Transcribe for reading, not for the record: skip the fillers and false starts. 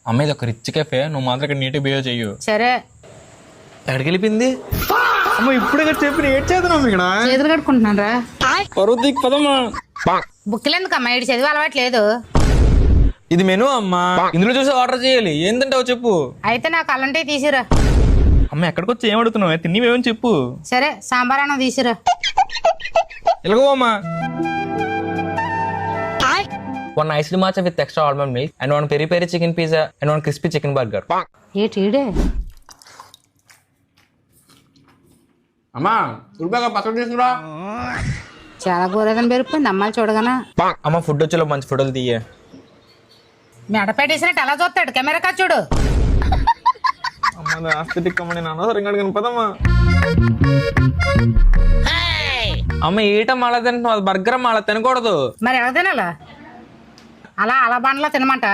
అమ్మ ఇది ఒక రిచ్ కెఫే, నువ్వు మాత్రం ఇక్కడ నీట్గా బిహేవ్ చెయ్యు. సరే. ఎక్కడికి వెళ్ళిపోయింది? అమ్మ ఇప్పుడే చెప్పి ఏడ్ చేద్దాం ఇక్కడ. చేతులు కట్టుకుంటున్నాను రా. పరువుకి పదమ్మా. బుక్కులు ఎందుకమ్మా, ఇటు చదివి అలవాట్లేదు. ఇది మెనూ అమ్మా, ఇందులో చూసి ఆర్డర్ చేయాలి. ఏంటంటావు చెప్పు. అయితే నాకు అల్లంటే తీసిరా. అమ్మ ఎక్కడికి వచ్చి ఏం అడుగుతున్నావు? తిని మేమని చెప్పు. సరే సాంబార్ అన్నం తీసిరా. ఎలాగో అమ్మా. One iced matcha with extra almond milk, and one peri peri chicken pizza, and one crispy chicken burger. ఏటీడే అమ్మా ఉల్లిపాయ పక్కన తీసుకురా. చాలా కూరదని పెరిగిపోయింది అమ్మాయి చూడగానే. అమ్మ ఫుడ్ వచ్చేలో మంచి ఫోటోలు తీయ. మెడ పెట్టేసినట్టు ఎలా చూస్తాడు, కెమెరా కా చూడు. అమ్మ ఆస్థెటిక్ అమ్మ, నేను అనవసరంగా అడిగాను పదమ్మా. అమ్మ ఏటమ్మా అలా తింటున్నావు? అది బర్గర్ అమ్మ, అలా తినకూడదు. మరి ఎలా తినాలా? అలా బండ్లా తినమంట.